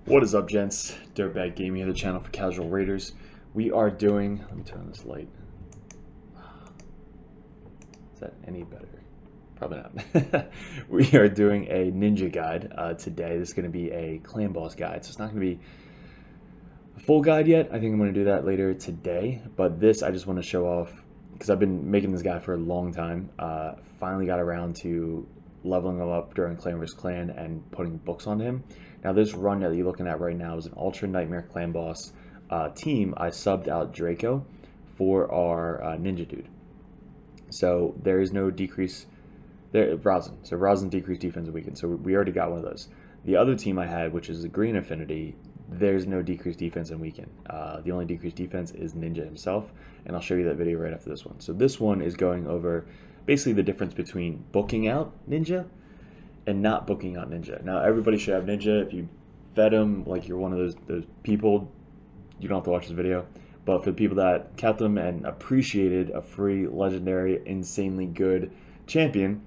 What is up, gents? DirtBag Gaming here, the channel for casual raiders. We are doing, let me turn on this light. Is that any better? Probably not. We are doing a ninja guide today. This is going to be a clan boss guide, so it's not going to be a full guide yet. I think I'm going to do that later today, but this I just want to show off because I've been making this guy for a long time. Finally got around to leveling him up during Clan vs. Clan and putting books on him. Now this run that you're looking at right now is an Ultra Nightmare Clan Boss team. I subbed out Draco for our ninja dude. So there is no decrease there. Rosin. So Rosin decreased defense and weaken. So we already got one of those. The other team I had, which is the Green Affinity, there's no decreased defense and weaken. The only decreased defense is Ninja himself, and I'll show you that video right after this one. So this one is going over basically the difference between booking out Ninja and not booking out Ninja. Now everybody should have Ninja. If you fed him like you're one of those people, you don't have to watch this video. But for the people that kept them and appreciated a free, legendary, insanely good champion,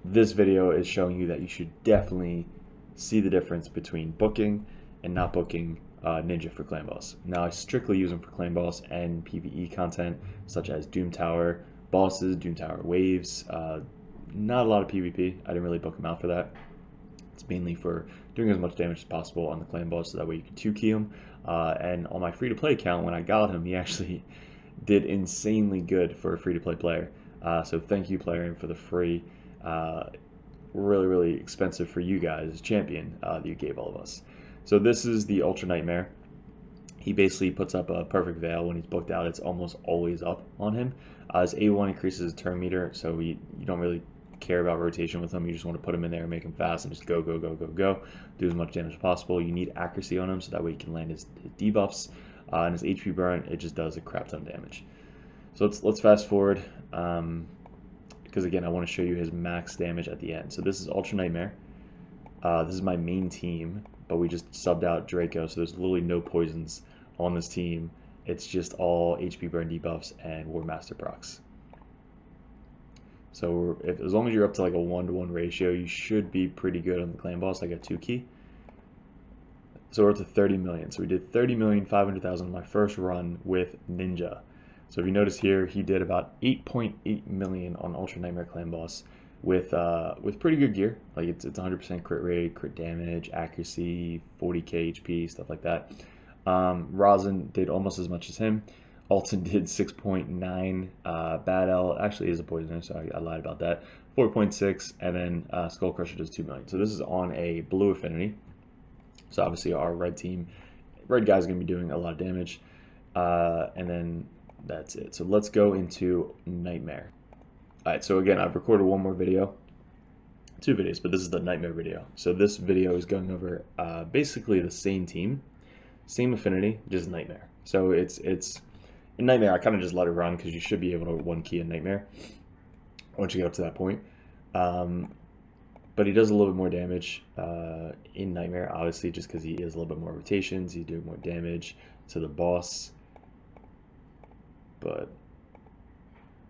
this video is showing you that you should definitely see the difference between booking and not booking Ninja for Clan Boss. Now I strictly use them for Clan Boss and PvE content, such as Doom Tower bosses, Doom Tower waves. Not a lot of PvP. I didn't really book them out for that. It's mainly for doing as much damage as possible on the Clan Boss, so that way you can 2-key him. And on my free-to-play account, when I got him, he actually did insanely good for a free-to-play player. So thank you, player, for the free, really expensive for you guys champion that you gave all of us. So this is the Ultra Nightmare. He basically puts up a perfect veil. When he's booked out, it's almost always up on him. His A1 increases his turn meter, so you don't really care about rotation with him. You just want to put him in there and make him fast and just go, do as much damage as possible. You need accuracy on him, so that way you can land his debuffs. And his HP burn, it just does a crap ton of damage. So let's fast forward, because again, I want to show you his max damage at the end. So this is Ultra Nightmare. This is my main team, but we just subbed out Draco, so there's literally no poisons on this team. It's just all HP burn debuffs and War Master procs. So as long as you're up to like a 1-to-1 ratio, you should be pretty good on the Clan Boss. I got 2-key. So we're up to 30 million. So we did 30,500,000 on my first run with Ninja. So if you notice here, he did about 8.8 million on Ultra Nightmare Clan Boss with pretty good gear. Like it's 100% crit rate, crit damage, accuracy, 40k HP, stuff like that. Rosin did almost as much as him. Alton did 6.9. Bad L actually is a poisoner, so I lied about that. 4.6, and then Skull Crusher does 2 million. So this is on a blue affinity. So obviously our red guy's gonna be doing a lot of damage, and then that's it. So let's go into Nightmare. All right. So again, I've recorded one more video, 2 videos, but this is the Nightmare video. So this video is going over basically the same team, same affinity, just Nightmare. So it's in Nightmare, I kind of just let it run because you should be able to 1-key in Nightmare once you get up to that point. But he does a little bit more damage in Nightmare, obviously, just because he is a little bit more rotations. He's doing more damage to the boss, but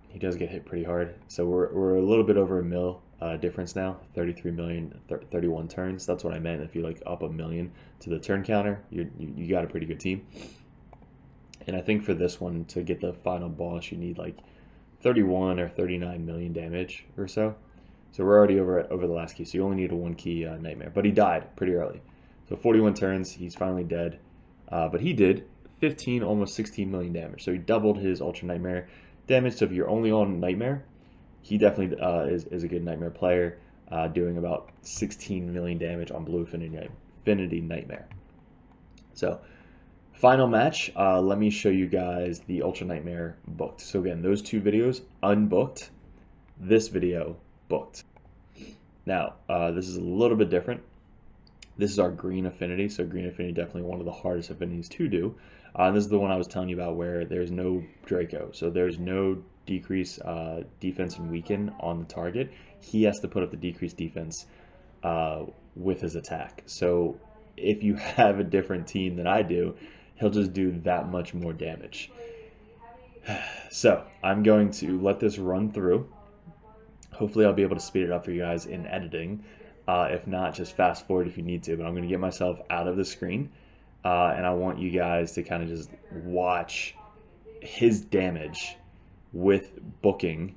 he does get hit pretty hard. So we're a little bit over a mil difference now, 33 million, 31 turns. That's what I meant. If you like up a million to the turn counter, you got a pretty good team. And I think for this one, to get the final boss, you need like 31 or 39 million damage or so. So we're already over the last key. So you only need a 1-key Nightmare. But he died pretty early. So 41 turns, he's finally dead. But he did 15, almost 16 million damage. So he doubled his Ultra Nightmare damage. So if you're only on Nightmare, he definitely is a good Nightmare player, doing about 16 million damage on Blue Affinity Nightmare. So final match, let me show you guys the Ultra Nightmare booked. So again, those 2 videos unbooked, this video booked. Now, this is a little bit different. This is our Green Affinity. So Green Affinity, definitely one of the hardest affinities to do. This is the one I was telling you about where there's no Draco. So there's no decrease defense and weaken on the target. He has to put up the decreased defense with his attack. So if you have a different team than I do, he'll just do that much more damage. So I'm going to let this run through. Hopefully I'll be able to speed it up for you guys in editing. If not, just fast forward if you need to. But I'm going to get myself out of the screen, and I want you guys to kind of just watch his damage with booking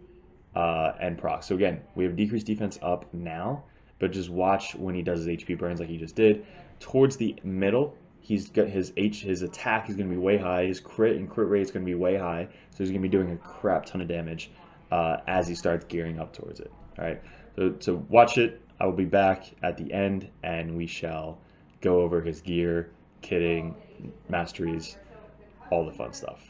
and proc. So again, we have decreased defense up now, but just watch when he does his HP burns like he just did. Towards the middle, he's got his attack is going to be way high. His crit and crit rate is going to be way high. So he's going to be doing a crap ton of damage as he starts gearing up towards it. All right. So watch it. I will be back at the end, and we shall go over his gear, kitting, masteries, all the fun stuff.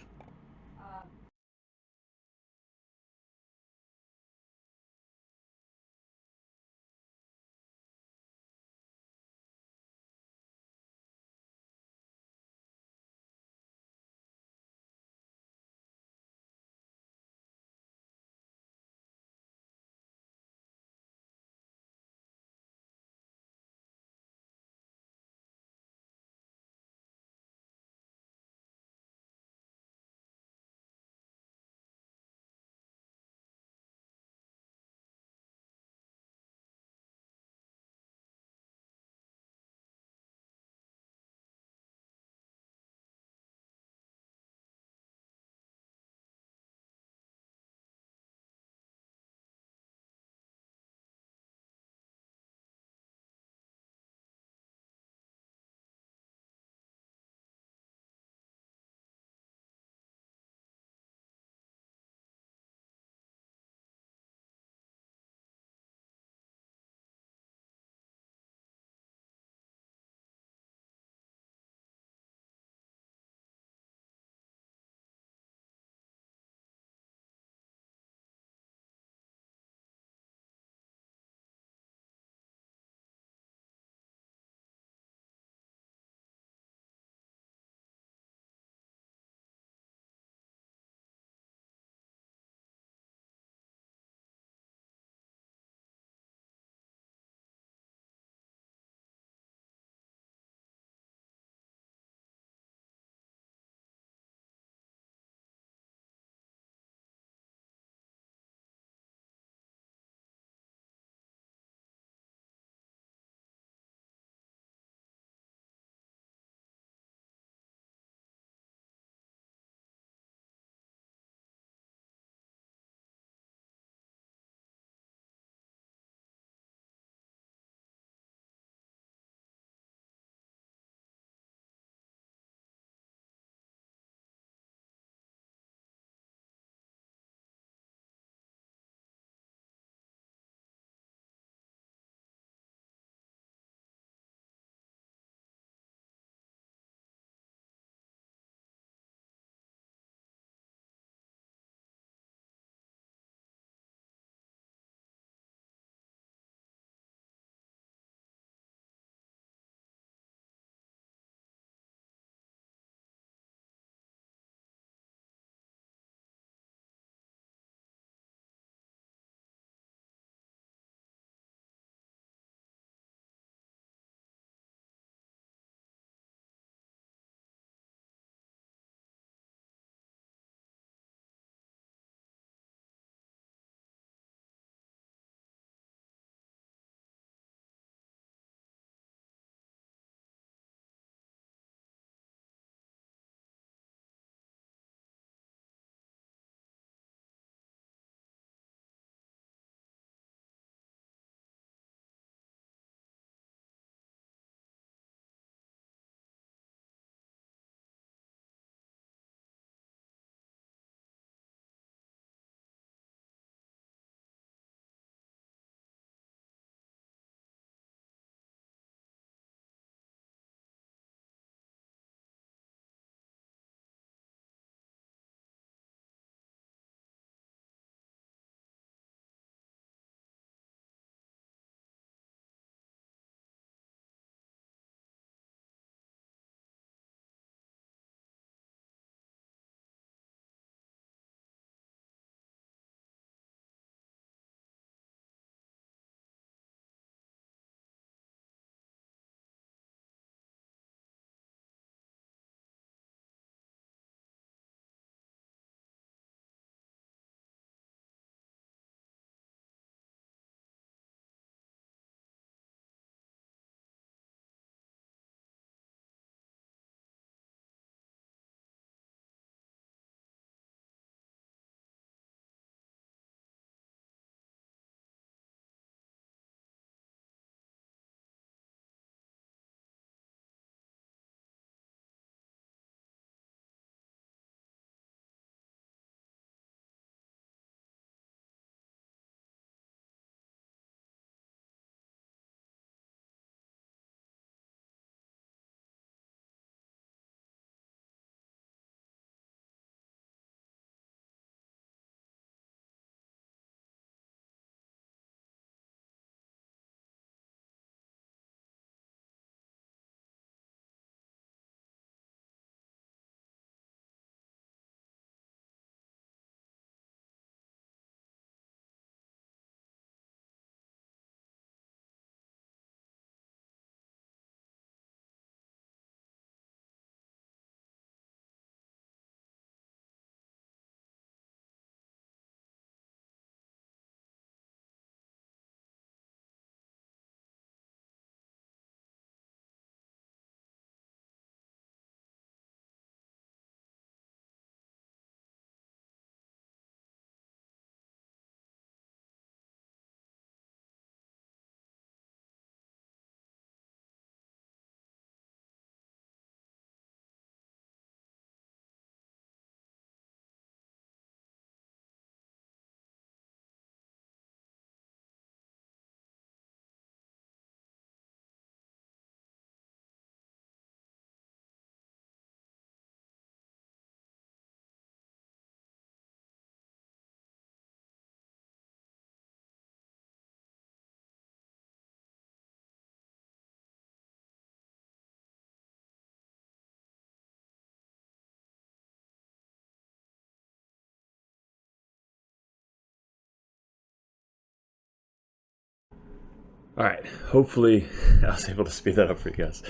All right, hopefully I was able to speed that up for you guys.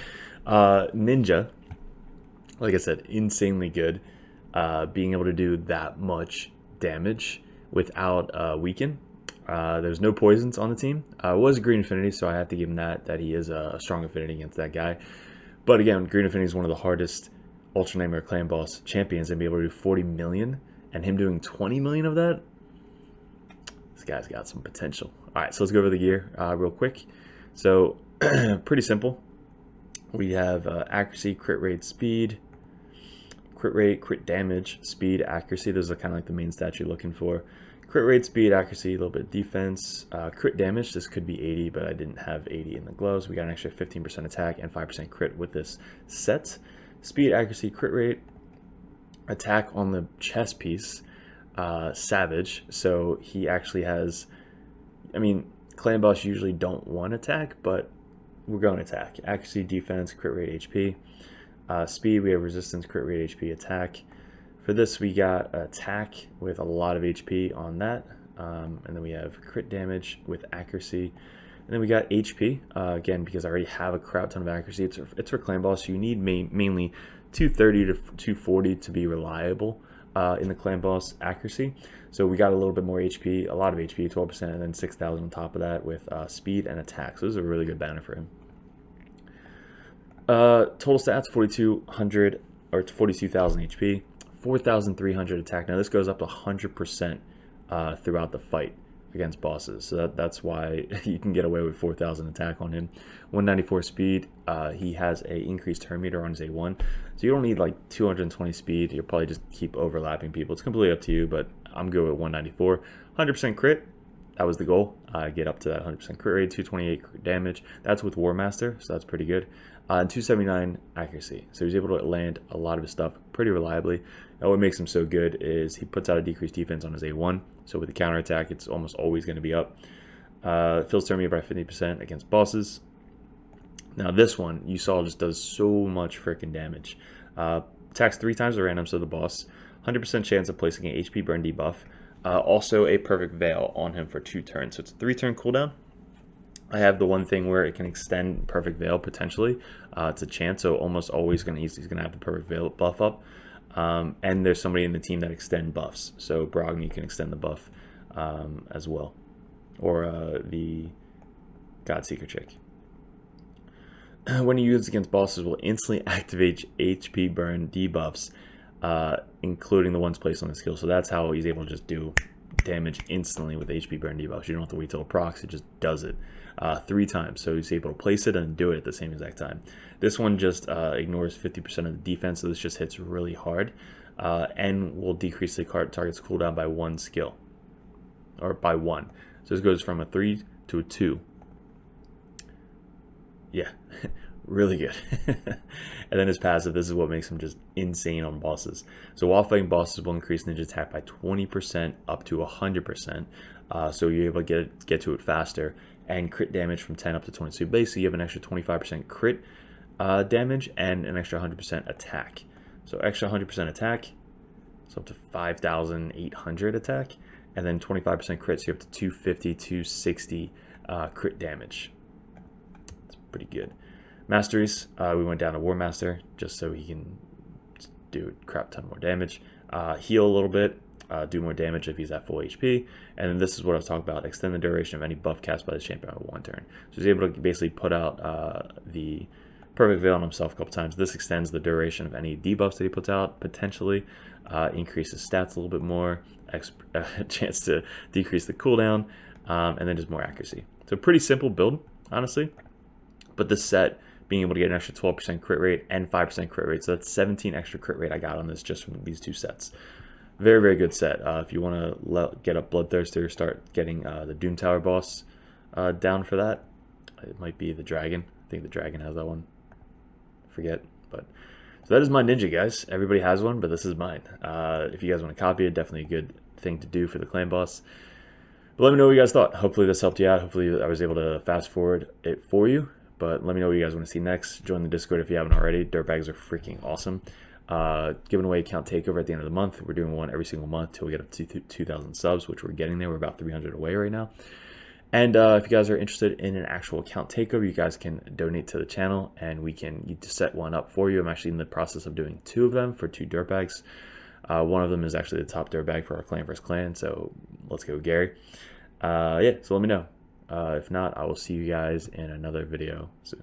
Ninja, like I said, insanely good. Being able to do that much damage without weaken. There's no poisons on the team. It was green affinity, so I have to give him that he is a strong affinity against that guy. But again, green affinity is one of the hardest Ultra Nightmare Clan Boss champions, and be able to do 40 million, and him doing 20 million of that. This guy's got some potential. All right, so let's go over the gear real quick. So pretty simple. We have accuracy, crit rate, speed, crit rate, crit damage, speed, accuracy. Those are kind of like the main stats you're looking for. Crit rate, speed, accuracy, a little bit of defense. Crit damage, this could be 80, but I didn't have 80 in the gloves. We got an extra 15% attack and 5% crit with this set. Speed, accuracy, crit rate, attack on the chest piece, savage. So he actually has, I mean, clan boss usually don't want attack, but we're going attack. Accuracy, defense, crit rate, HP. Speed, we have resistance, crit rate, HP, attack. For this, we got attack with a lot of HP on that. And then we have crit damage with accuracy. And then we got HP, again, because I already have a crap ton of accuracy. It's for clan boss, so you need mainly 230 to 240 to be reliable in the clan boss accuracy. So we got a little bit more HP, a lot of HP, 12%, and then 6,000 on top of that with speed and attack. So this is a really good banner for him. Total stats, 4,200 or 42,000 HP, 4,300 attack. Now this goes up to 100% throughout the fight against bosses. So that's why you can get away with 4,000 attack on him. 194 speed. He has a increased turn meter on his A1. So you don't need like 220 speed. You'll probably just keep overlapping people. It's completely up to you, but I'm good with 194. 100% crit. That was the goal. Get up to that 100% crit rate, 228 crit damage. That's with War Master, so that's pretty good. And 279 accuracy. So he's able to land a lot of his stuff pretty reliably. And what makes him so good is he puts out a decreased defense on his A1. So with the counter attack, it's almost always going to be up. Fills turn meter by 50% against bosses. Now this one, you saw, just does so much freaking damage. Attacks 3 times the random, so the boss. 100% chance of placing an HP burn debuff. Also a perfect veil on him for 2 turns. So it's a 3-turn cooldown. I have the one thing where it can extend perfect veil potentially. It's a chance, so almost always he's gonna have the perfect veil buff up. And there's somebody in the team that extend buffs. So Brogni can extend the buff as well, or the Godseeker chick. When you use against bosses, will instantly activate HP burn debuffs, including the ones placed on the skill. So that's how he's able to just do damage instantly with HP burn debuffs. You don't have to wait till it procs, it just does it 3 times. So he's able to place it and do it at the same exact time. This one just ignores 50% of the defense, so this just hits really hard, and will decrease the target's cooldown by 1 skill, or by 1. So this goes from a 3 to a 2. Yeah, really good. And then his passive, this is what makes him just insane on bosses. So while fighting bosses, will increase ninja attack by 20% up to 100%. So you're able to get to it faster, and crit damage from 10 up to 20. So basically you have an extra 25% crit damage and an extra 100% attack. So extra 100% attack, so up to 5,800 attack, and then 25% crit, so you're up to 250, 260 crit damage. Pretty good. Masteries, we went down to War Master just so he can do a crap ton more damage. Heal a little bit, do more damage if he's at full HP. And then this is what I was talking about: extend the duration of any buff cast by the champion by 1 turn. So he's able to basically put out the perfect veil on himself a couple times. This extends the duration of any debuffs that he puts out, potentially increases stats a little bit more, chance to decrease the cooldown, and then just more accuracy. So pretty simple build, honestly. But this set, being able to get an extra 12% crit rate and 5% crit rate, so that's 17 extra crit rate I got on this just from these 2 sets. Very, very good set. If you want to get up Bloodthirster, start getting the Doom Tower boss down for that. It might be the Dragon. I think the Dragon has that one. I forget. But so that is my ninja, guys. Everybody has one, but this is mine. If you guys want to copy it, definitely a good thing to do for the clan boss. But let me know what you guys thought. Hopefully this helped you out. Hopefully I was able to fast forward it for you. But let me know what you guys want to see next. Join the Discord if you haven't already. Dirtbags are freaking awesome. Giving away account takeover at the end of the month. We're doing one every single month till we get up to 2,000 subs, which we're getting there. We're about 300 away right now. And if you guys are interested in an actual account takeover, you guys can donate to the channel and we can set one up for you. I'm actually in the process of doing 2 of them for 2 dirtbags. One of them is actually the top dirtbag for our clan vs clan, so let's go Gary. Yeah, so let me know. If not, I will see you guys in another video soon.